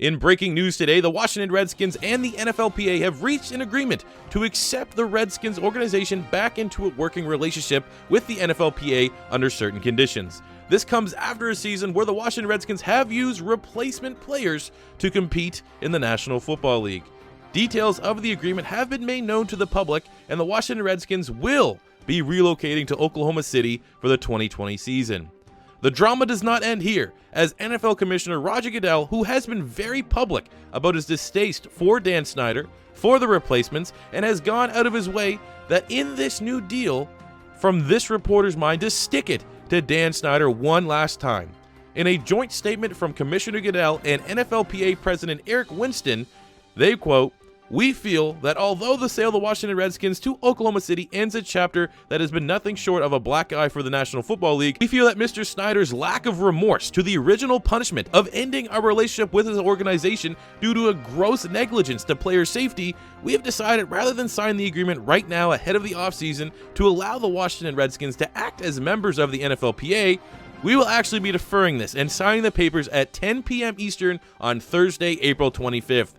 In breaking news today, the Washington Redskins and the NFLPA have reached an agreement to accept the Redskins organization back into a working relationship with the NFLPA under certain conditions. This comes after a season where the Washington Redskins have used replacement players to compete in the National Football League. Details of the agreement have been made known to the public, and the Washington Redskins will be relocating to Oklahoma City for the 2020 season. The drama does not end here, as NFL Commissioner Roger Goodell, who has been very public about his distaste for Dan Snyder, for the replacements, and has gone out of his way that in this new deal, from this reporter's mind, to stick it to Dan Snyder one last time. In a joint statement from Commissioner Goodell and NFLPA President Eric Winston, they quote, "We feel that although the sale of the Washington Redskins to Oklahoma City ends a chapter that has been nothing short of a black eye for the National Football League, we feel that Mr. Snyder's lack of remorse to the original punishment of ending our relationship with his organization due to a gross negligence to player safety, we have decided rather than sign the agreement right now ahead of the offseason to allow the Washington Redskins to act as members of the NFLPA, we will actually be deferring this and signing the papers at 10 p.m. Eastern on Thursday, April 25th.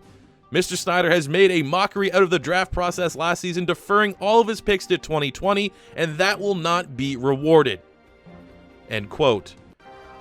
Mr. Snyder has made a mockery out of the draft process last season, deferring all of his picks to 2020, and that will not be rewarded." End quote.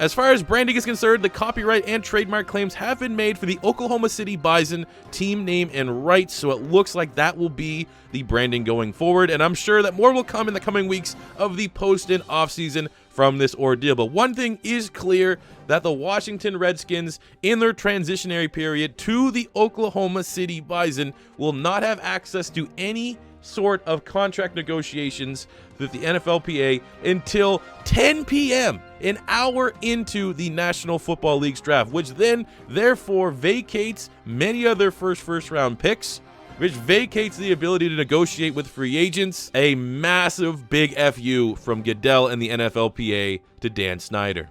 As far as branding is concerned, the copyright and trademark claims have been made for the Oklahoma City Bison team name and rights, so it looks like that will be the branding going forward, and I'm sure that more will come in the coming weeks of the post and offseason from this ordeal. But one thing is clear, that the Washington Redskins, in their transitionary period to the Oklahoma City Bison, will not have access to any sort of contract negotiations with the NFLPA until 10 p.m., an hour into the National Football League's draft, which then therefore vacates many of their first round picks, which vacates the ability to negotiate with free agents. A massive big FU from Goodell and the NFLPA to Dan Snyder.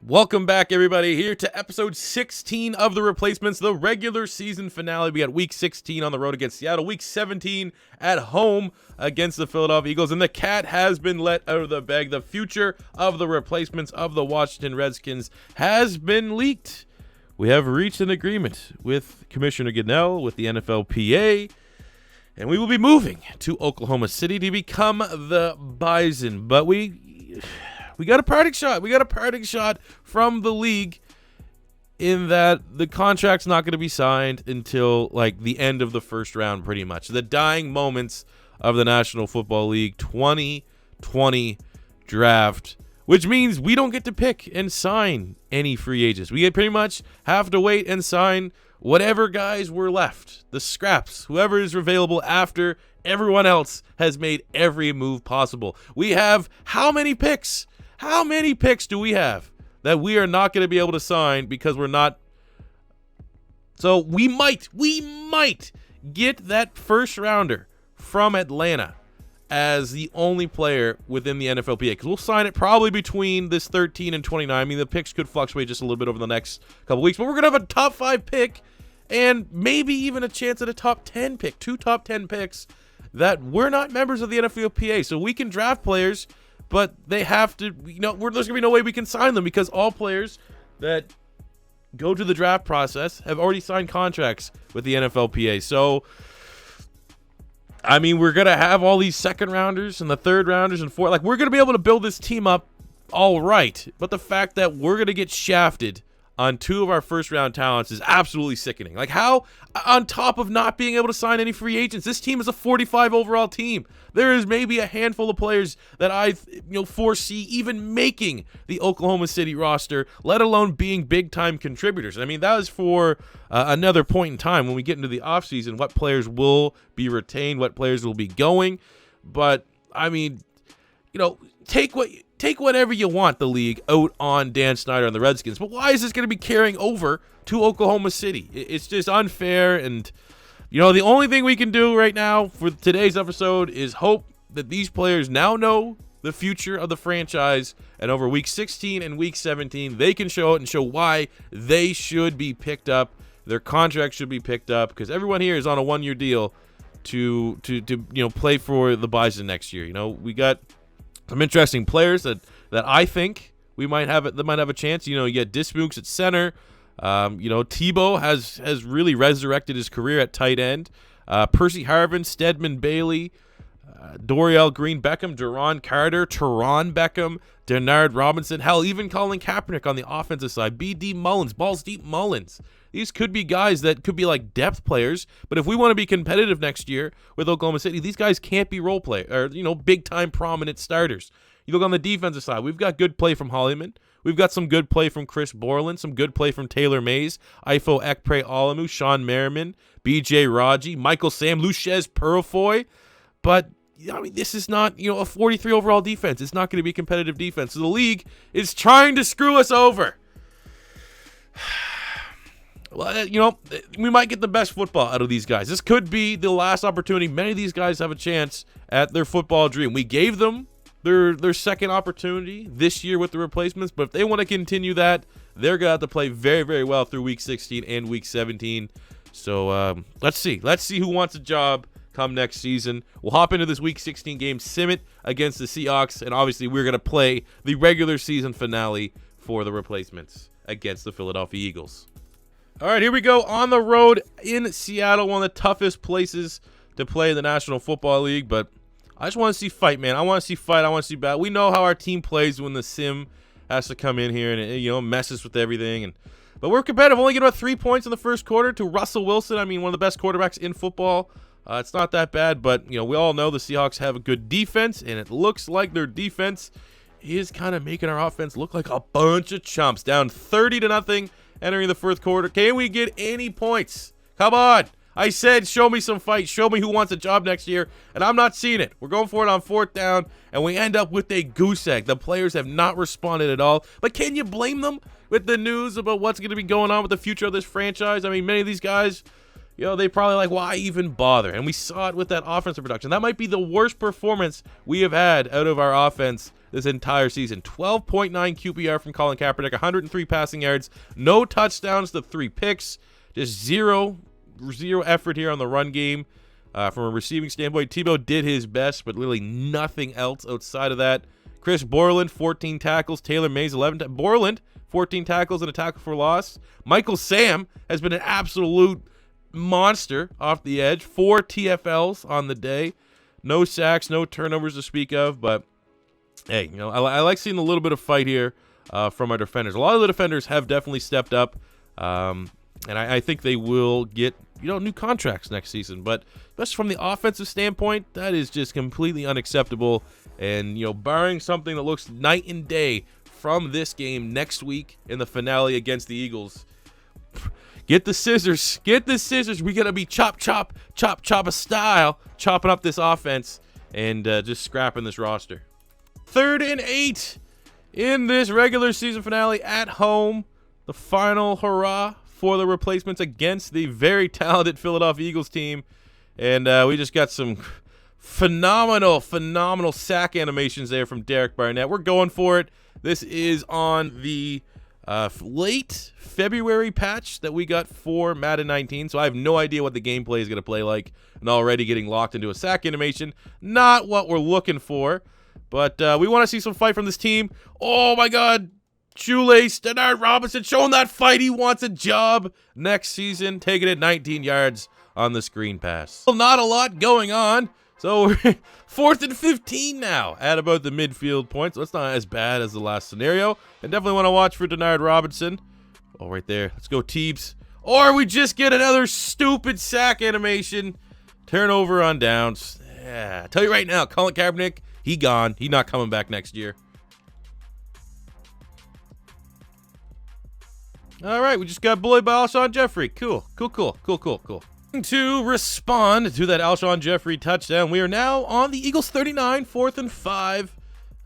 Welcome back, everybody, here to episode 16 of The Replacements, the regular season finale. We got week 16 on the road against Seattle, week 17 at home against the Philadelphia Eagles, and the cat has been let out of the bag. The future of the replacements of the Washington Redskins has been leaked. We have reached an agreement with Commissioner Goodell, with the NFLPA, and we will be moving to Oklahoma City to become the Bison. But we got a parting shot. We got a parting shot from the league in that the contract's not going to be signed until like the end of the first round, pretty much. The dying moments of the National Football League 2020 draft, which means we don't get to pick and sign any free agents. We pretty much have to wait and sign whatever guys were left, the scraps, whoever is available after everyone else has made every move possible. We have how many picks? How many picks do we have that we are not going to be able to sign because we're not? So we might get that first rounder from Atlanta as the only player within the NFLPA, because we'll sign it probably between this 13 and 29. I mean, the picks could fluctuate just a little bit over the next couple weeks, but we're going to have a top 5 pick and maybe even a chance at a top 10 pick, 2 top 10 picks that we're not members of the NFLPA. So we can draft players, but they have to, there's going to be no way we can sign them because all players that go to the draft process have already signed contracts with the NFLPA. So, I mean, we're going to have all these second rounders and the third rounders and fourth. Like, we're going to be able to build this team up all right. But the fact that we're going to get shafted on 2 of our first round talents is absolutely sickening. Like, how, on top of not being able to sign any free agents, this team is a 45 overall team. There is maybe a handful of players that I foresee even making the Oklahoma City roster, let alone being big time contributors. I mean, that is for another point in time when we get into the offseason, what players will be retained, what players will be going. But I mean, take whatever you want, the league, out on Dan Snyder and the Redskins. But why is this going to be carrying over to Oklahoma City? It's just unfair. And, the only thing we can do right now for today's episode is hope that these players now know the future of the franchise. And over week 16 and week 17, they can show it and show why they should be picked up. Their contract should be picked up because everyone here is on a 1-year deal to play for the Bison next year. We got some interesting players that I think we might have a chance. You get Dismukes at center. Tebow has really resurrected his career at tight end. Percy Harvin, Stedman Bailey, Dorial Green Beckham, Duron Carter, Teron Beckham, Denard Robinson, hell, even Colin Kaepernick on the offensive side, B.D. Mullins, Balls Deep Mullins. These could be guys that could be like depth players, but if we want to be competitive next year with Oklahoma City, these guys can't be role play or, big-time prominent starters. You look on the defensive side, we've got good play from Hollyman. We've got some good play from Chris Borland, some good play from Taylor Mays, Ifo Ekpre Olamu, Sean Merriman, B.J. Raji, Michael Sam, Luchez Purifoy. But, this is not, a 43 overall defense. It's not going to be a competitive defense. So the league is trying to screw us over. Well, we might get the best football out of these guys. This could be the last opportunity. Many of these guys have a chance at their football dream. We gave them their second opportunity this year with the replacements, but if they want to continue that, they're going to have to play very, very well through Week 16 and Week 17. So let's see. Let's see who wants a job come next season. We'll hop into this Week 16 game, Simmet against the Seahawks, and obviously we're going to play the regular season finale for the replacements against the Philadelphia Eagles. All right, here we go on the road in Seattle, one of the toughest places to play in the National Football League, but I just want to see fight, man. I want to see fight. I want to see battle. We know how our team plays when the sim has to come in here and it, messes with everything. But we're competitive. Only getting about 3 points in the first quarter to Russell Wilson. One of the best quarterbacks in football. It's not that bad, but we all know the Seahawks have a good defense, and it looks like their defense is kind of making our offense look like a bunch of chumps. Down 30-0 entering the fourth quarter. Can we get any points? Come on. I said show me some fight. Show me who wants a job next year, and I'm not seeing it. We're going for it on fourth down, and we end up with a goose egg. The players have not responded at all, but can you blame them with the news about what's going to be going on with the future of this franchise? Many of these guys, they probably like, why even bother? And we saw it with that offensive production. That might be the worst performance we have had out of our offense this entire season. 12.9 QBR from Colin Kaepernick, 103 passing yards, no touchdowns to 3 picks, just zero effort here on the run game. From a receiving standpoint, Tebow did his best, but literally nothing else outside of that. Chris Borland, 14 tackles. Taylor Mays, 11. Borland, 14 tackles and a tackle for loss. Michael Sam has been an absolute monster off the edge. 4 TFLs on the day. No sacks, no turnovers to speak of, but hey, I like seeing a little bit of fight here from our defenders. A lot of the defenders have definitely stepped up, and I think they will get new contracts next season. But especially from the offensive standpoint, that is just completely unacceptable. And barring something that looks night and day from this game next week in the finale against the Eagles, get the scissors. Get the scissors. We gotta be chop a style, chopping up this offense and just scrapping this roster. 3rd and 8 in this regular season finale at home. The final hurrah for the replacements against the very talented Philadelphia Eagles team. And we just got some phenomenal sack animations there from Derek Barnett. We're going for it. This is on the late February patch that we got for Madden 19, so I have no idea what the gameplay is going to play like, and already getting locked into a sack animation. Not what we're looking for, but we want to see some fight from this team. Oh my god, Shoelace, Denard Robinson showing that fight. He wants a job next season, taking it 19 yards on the screen pass. Well, not a lot going on, so we're 4th and 15 now at about the midfield point, so it's not as bad as the last scenario. And definitely want to watch for Denard Robinson. Oh, right there. Let's go, Teebs. Or we just get another stupid sack animation. Turnover on downs. Yeah, I tell you right now, Colin Kaepernick, he gone. He not coming back next year. All right, we just got bullied by Alshon Jeffrey. Cool. To respond to that Alshon Jeffrey touchdown, we are now on the Eagles 39, 4th and 5.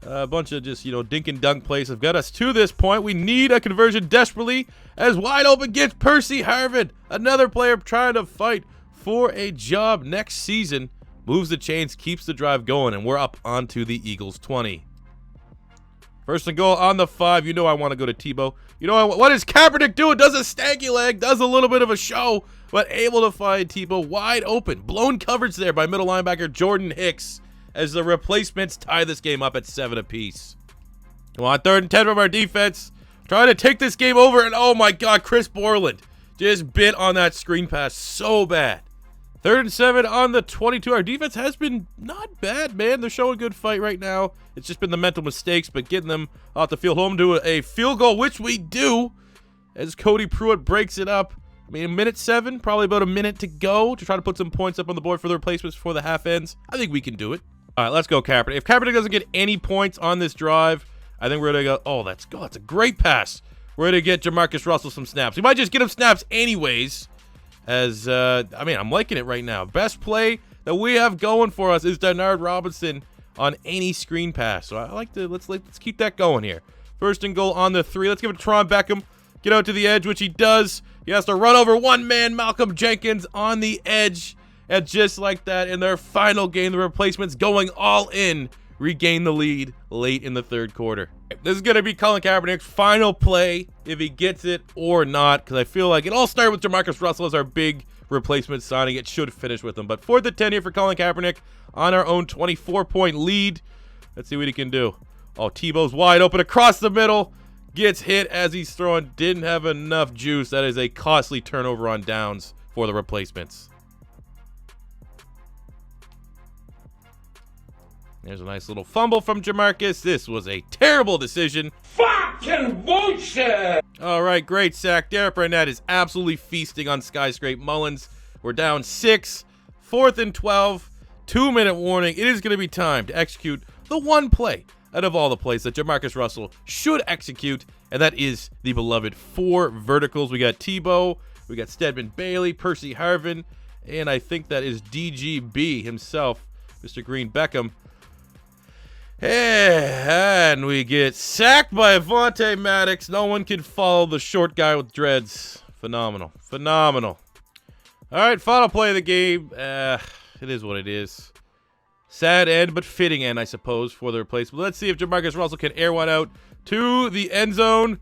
A bunch of just, dink and dunk plays have got us to this point. We need a conversion desperately as wide open gets Percy Harvin. Another player trying to fight for a job next season. Moves the chains, keeps the drive going, and we're up onto the Eagles 20. First and goal on the 5. I want to go to Tebow. What is Kaepernick doing? Does a stanky leg, does a little bit of a show, but able to find Tebow wide open. Blown coverage there by middle linebacker Jordan Hicks as the replacements tie this game up at 7 apiece. Well, on 3rd and 10 from our defense, trying to take this game over, and oh my god, Chris Borland just bit on that screen pass so bad. 3rd and 7 on the 22. Our defense has been not bad, man. They're showing good fight right now. It's just been the mental mistakes, but getting them off the field home to a field goal, which we do, as Cody Pruitt breaks it up. I mean, minute 7, probably about a minute to go to try to put some points up on the board for the replacements before the half ends. I think we can do it. All right, let's go, Kaepernick. If Kaepernick doesn't get any points on this drive, I think we're going to go, oh, that's a great pass. We're going to get Jamarcus Russell some snaps. We might just get him snaps anyways, as, I mean, I'm liking it right now. Best play that we have going for us is Denard Robinson on any screen pass. So I like to, let's keep that going here. 1st and goal on the 3. Let's give it to Teron Beckham. Get out to the edge, which he does. He has to run over one man, Malcolm Jenkins, on the edge. And just like that, in their final game, the replacements going all in, regain the lead late in the 3rd quarter. This is going to be Colin Kaepernick's final play, if he gets it or not, because I feel like it all started with Jamarcus Russell as our big replacement signing. It should finish with him. But 4th and 10 here for Colin Kaepernick on our own 24-point lead. Let's see what he can do. Oh, Tebow's wide open across the middle. Gets hit as he's throwing. Didn't have enough juice. That is a costly turnover on downs for the replacements. There's a nice little fumble from Jamarcus. This was a terrible decision. Fucking bullshit! All right, great sack. Derek Barnett is absolutely feasting on Skyscrape Mullins. We're down 6. 4th and 12. 2-minute warning. It is going to be time to execute the one play out of all the plays that Jamarcus Russell should execute, and that is the beloved 4 verticals. We got Tebow, we got Stedman Bailey, Percy Harvin, and I think that is DGB himself, Mr. Green Beckham. And we get sacked by Avonte Maddox. No one can follow the short guy with dreads. Phenomenal. Phenomenal. All right, final play of the game. It is what it is. Sad end, but fitting end, I suppose, for the replacement. Let's see if Jamarcus Russell can air one out to the end zone,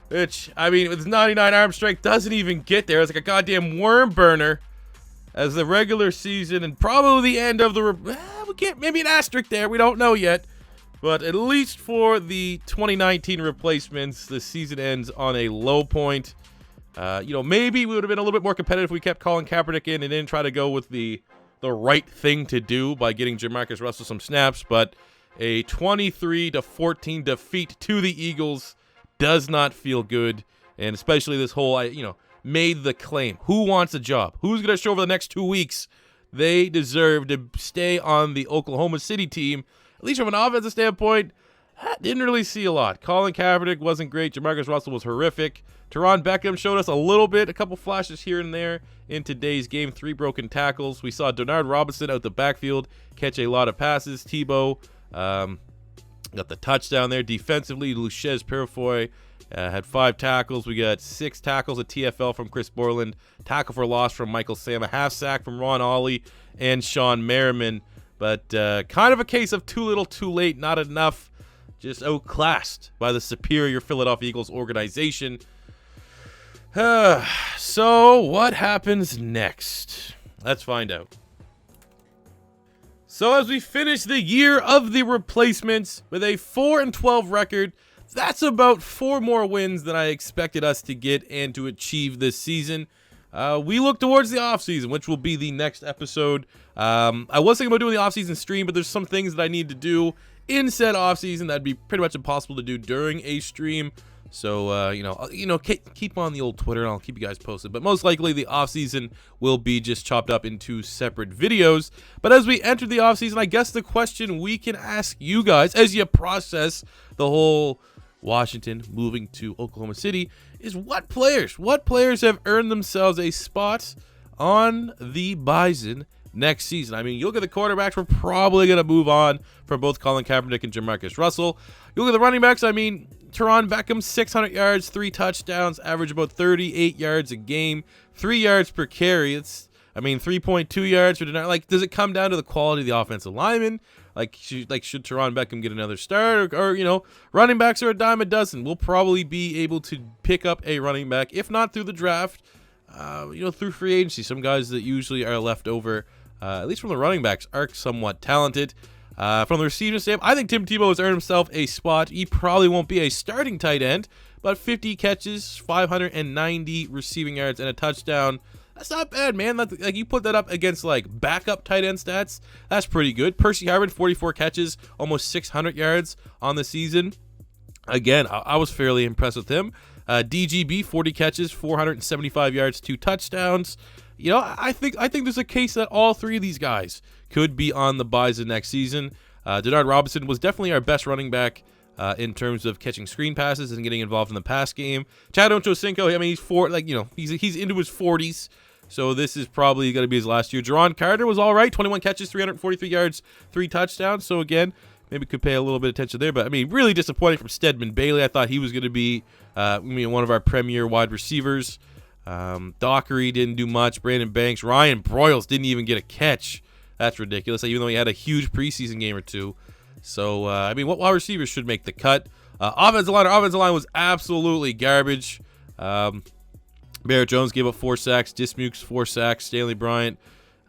which, I mean, with his 99 arm strength, doesn't even get there. It's like a goddamn worm burner as the regular season and probably the end of the... we can't, maybe an asterisk there. We don't know yet. But at least for the 2019 replacements, the season ends on a low point. Maybe we would have been a little bit more competitive if we kept Colin Kaepernick in and didn't try to go with the right thing to do by getting Jamarcus Russell some snaps, but a 23-14 defeat to the Eagles does not feel good, and especially this whole, made the claim. Who wants a job? Who's going to show over the next 2 weeks they deserve to stay on the Oklahoma City team? At least from an offensive standpoint, I didn't really see a lot. Colin Kaepernick wasn't great. Jamarcus Russell was horrific. Teron Beckham showed us a little bit, a couple flashes here and there in today's game. 3 broken tackles. We saw Denard Robinson out the backfield catch a lot of passes. Tebow got the touchdown there. Defensively, Luchez Purifoy had 5 tackles. We got 6 tackles at TFL from Chris Borland. Tackle for loss from Michael Sam. A half sack from Ron Ollie and Sean Merriman. But kind of a case of too little, too late, not enough. Just outclassed by the superior Philadelphia Eagles organization. So what happens next? Let's find out. So as we finish the year of the replacements with a 4-12 record, that's about 4 more wins than I expected us to get and to achieve this season. We look towards the offseason, which will be the next episode. I was thinking about doing the offseason stream, but there's some things that I need to do in said offseason that'd be pretty much impossible to do during a stream. So, keep on the old Twitter, and I'll keep you guys posted. But most likely, the offseason will be just chopped up into separate videos. But as we enter the offseason, I guess the question we can ask you guys as you process the whole Washington moving to Oklahoma City is what players have earned themselves a spot on the Bison next season. I mean, you look at the quarterbacks, we're probably going to move on from both Colin Kaepernick and Jamarcus Russell. You look at the running backs, I mean, Teron Beckham, 600 yards, 3 touchdowns, average about 38 yards a game, 3 yards per carry. It's, 3.2 yards for Denard. Like, does it come down to the quality of the offensive lineman? Should Teron Beckham get another start? Or running backs are a dime a dozen. We'll probably be able to pick up a running back, if not through the draft, through free agency. Some guys that usually are left over, at least from the running backs, are somewhat talented. From the receiving staff, I think Tim Tebow has earned himself a spot. He probably won't be a starting tight end, about 50 catches, 590 receiving yards, and a touchdown. That's not bad, man. Like, you put that up against like backup tight end stats, that's pretty good. Percy Harvin, 44 catches, almost 600 yards on the season. Again, I was fairly impressed with him. DGB, 40 catches, 475 yards, 2 touchdowns. You know, I think there's a case that all 3 of these guys could be on the Bison next season. Denard Robinson was definitely our best running back in terms of catching screen passes and getting involved in the pass game. Chad Ochocinco, I mean, he's into his 40s, so this is probably going to be his last year. Jerron Carter was all right, 21 catches, 343 yards, 3 touchdowns. So again, maybe could pay a little bit of attention there. But I mean, really disappointing from Stedman Bailey. I thought he was going to be one of our premier wide receivers. Dockery didn't do much. Brandon Banks, Ryan Broyles didn't even get a catch. That's ridiculous, even though he had a huge preseason game or 2. So, I mean, what wide receivers should make the cut? Offensive line was absolutely garbage. Barrett Jones gave up 4 sacks. Dismukes 4 sacks. Stanley Bryant,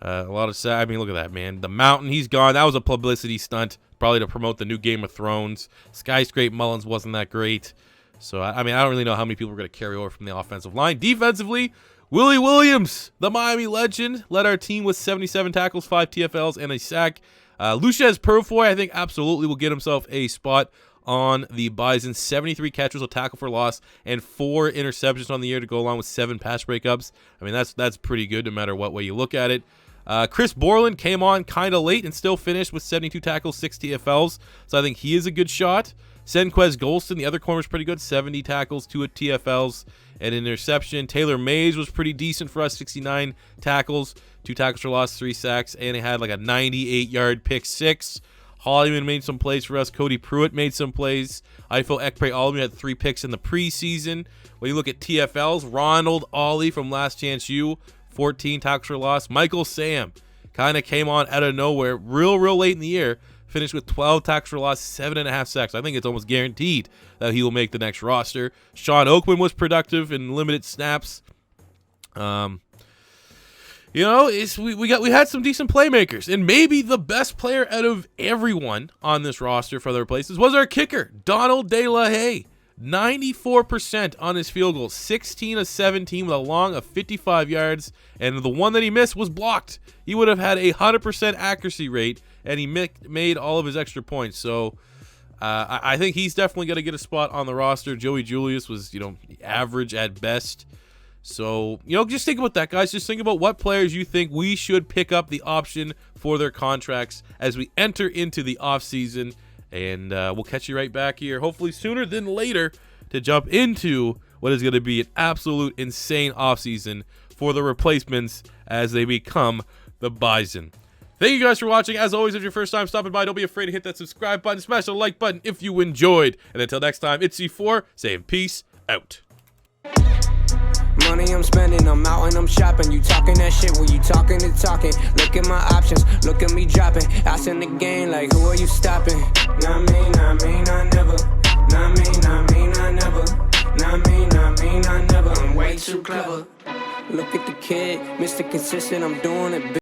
a lot of sacks. I mean, look at that, man. The Mountain, he's gone. That was a publicity stunt, probably to promote the new Game of Thrones. Skyscrape Mullins wasn't that great. So, I mean, I don't really know how many people are going to carry over from the offensive line. Defensively, Willie Williams, the Miami legend, led our team with 77 tackles, 5 TFLs, and a sack. Lucius Purfoy, I think, absolutely will get himself a spot on the Bison. 73 catches, a tackle for loss, and 4 interceptions on the year to go along with 7 pass breakups. I mean, that's pretty good no matter what way you look at it. Chris Borland came on kind of late and still finished with 72 tackles, 6 TFLs, so I think he is a good shot. Senquez Golston, the other corner, is pretty good. 70 tackles, 2 TFLs, and an interception. Taylor Mays was pretty decent for us. 69 tackles, 2 tackles for loss, 3 sacks, and he had like a 98-yard pick 6. Hollyman made some plays for us. Cody Pruitt made some plays. Ifo Ekpe-Olemu had 3 picks in the preseason. When you look at TFLs, Ronald Ollie from Last Chance U, 14 tackles for loss. Michael Sam kind of came on out of nowhere real late in the year. Finished with 12 tackles for loss, 7.5 sacks. I think it's almost guaranteed that he will make the next roster. Sean Oakman was productive in limited snaps. You know, we had some decent playmakers, and maybe the best player out of everyone on this roster for other places was our kicker, Donald De La Haye. 94% on his field goal, 16 of 17 with a long of 55 yards, and the one that he missed was blocked. He would have had a 100% accuracy rate, and he made all of his extra points. So I think he's definitely going to get a spot on the roster. Joey Julius was, average at best. So, just think about that, guys. Just think about what players you think we should pick up the option for their contracts as we enter into the offseason. And we'll catch you right back here, hopefully sooner than later, to jump into what is going to be an absolute insane offseason for the replacements as they become the Bison. Thank you guys for watching. As always, if you're first time stopping by, don't be afraid to hit that subscribe button, smash the like button if you enjoyed. And until next time, it's C4 saying peace out. Money I'm spending, I'm out and I'm shopping. You talking that shit, well you talking the talking. Look at my options, look at me dropping. Ass in the game, like who are you stopping? Not me, not me, not never. Not me, not me, not never. Not me, not me, not never. I'm way too clever. Look at the kid, Mr. Consistent, I'm doing it big.